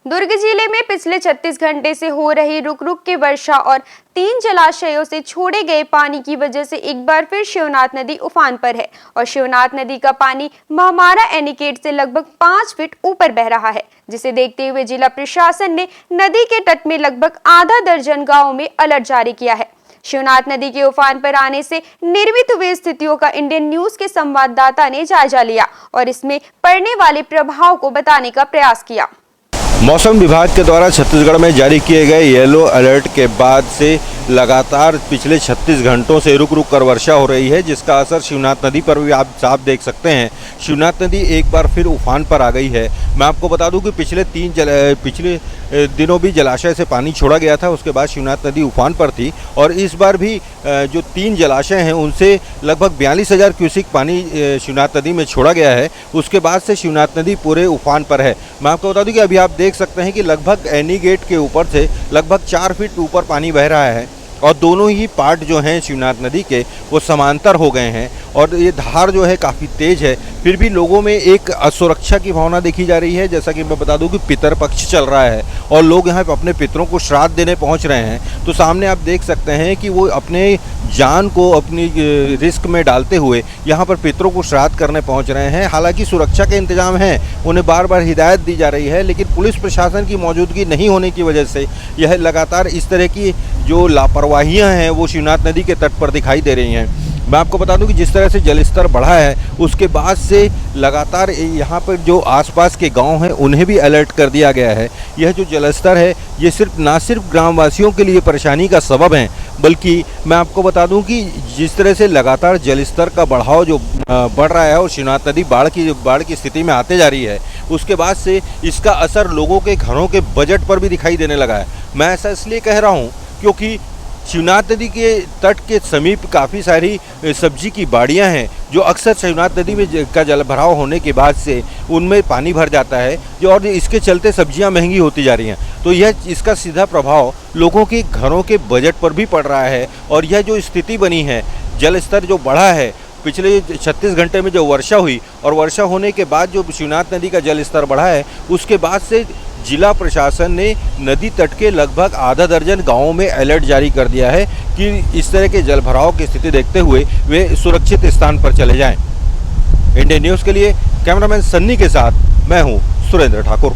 दुर्ग जिले में पिछले 36 घंटे से हो रही रुक रुक के वर्षा और 3 जलाशयों से छोड़े गए पानी की वजह से एक बार फिर शिवनाथ नदी उफान पर है और शिवनाथ नदी का पानी महामारा एनीकट से लगभग 5 फीट ऊपर बह रहा है, जिसे देखते हुए जिला प्रशासन ने नदी के तट में लगभग आधा दर्जन गाँव में अलर्ट जारी किया है। शिवनाथ नदी के उफान पर आने से निर्मित हुई स्थितियों का इंडियन न्यूज के संवाददाता ने जायजा लिया और इसमें पड़ने वाले प्रभाव को बताने का प्रयास किया। मौसम विभाग के द्वारा छत्तीसगढ़ में जारी किए गए येलो अलर्ट के बाद से लगातार पिछले 36 घंटों से रुक रुक कर वर्षा हो रही है, जिसका असर शिवनाथ नदी पर भी आप साफ देख सकते हैं। शिवनाथ नदी एक बार फिर उफान पर आ गई है। मैं आपको बता दूं कि पिछले दिनों भी जलाशय से पानी छोड़ा गया था, उसके बाद शिवनाथ नदी उफान पर थी और इस बार भी जो 3 जलाशय हैं उनसे लगभग 42,000 क्यूसिक पानी शिवनाथ नदी में छोड़ा गया है। उसके बाद से शिवनाथ नदी पूरे उफान पर है। मैं आपको बता दूं कि अभी आप देख सकते हैं कि लगभग एनी गेट के ऊपर से लगभग 4 फीट ऊपर पानी बह रहा है और दोनों ही पार्ट जो हैं शिवनाथ नदी के वो समांतर हो गए हैं और ये धार जो है काफ़ी तेज़ है। फिर भी लोगों में एक असुरक्षा की भावना देखी जा रही है। जैसा कि मैं बता दूं कि पितर पक्ष चल रहा है और लोग यहाँ पर अपने पितरों को श्राद्ध देने पहुँच रहे हैं। तो सामने आप देख सकते हैं कि वो अपने जान को अपनी रिस्क में डालते हुए यहाँ पर पितरों को श्राद्ध करने पहुँच रहे हैं। हालांकि सुरक्षा के इंतजाम हैं, उन्हें बार बार हिदायत दी जा रही है, लेकिन पुलिस प्रशासन की मौजूदगी नहीं होने की वजह से यह लगातार इस तरह की जो लापरवाहियाँ हैं वो शिवनाथ नदी के तट पर दिखाई दे रही हैं। मैं आपको बता दूं कि जिस तरह से जलस्तर बढ़ा है उसके बाद से लगातार यहाँ पर जो आसपास के गांव हैं उन्हें भी अलर्ट कर दिया गया है। यह जो जलस्तर है ये ना सिर्फ ग्रामवासियों के लिए परेशानी का सबब है, बल्कि मैं आपको बता दूं कि जिस तरह से लगातार जलस्तर का बढ़ाव जो बढ़ रहा है और शिवनाथ नदी बाढ़ की स्थिति में आते जा रही है, उसके बाद से इसका असर लोगों के घरों के बजट पर भी दिखाई देने लगा है। मैं ऐसा इसलिए कह रहा हूँ क्योंकि शिवनाथ नदी के तट के समीप काफ़ी सारी सब्जी की बाड़ियां हैं जो अक्सर शिवनाथ नदी में का जल भराव होने के बाद से उनमें पानी भर जाता है जो और इसके चलते सब्जियां महंगी होती जा रही हैं। तो इसका सीधा प्रभाव लोगों के घरों के बजट पर भी पड़ रहा है और यह जो स्थिति बनी है, जल स्तर जो बढ़ा है पिछले 36 घंटे में जो वर्षा हुई और वर्षा होने के बाद जो शिवनाथ नदी का जल स्तर बढ़ा है, उसके बाद से जिला प्रशासन ने नदी तट के लगभग आधा दर्जन गांवों में अलर्ट जारी कर दिया है कि इस तरह के जलभराव की स्थिति देखते हुए वे सुरक्षित स्थान पर चले जाएं। इंडियन न्यूज़ के लिए कैमरामैन सन्नी के साथ मैं हूं सुरेंद्र ठाकुर।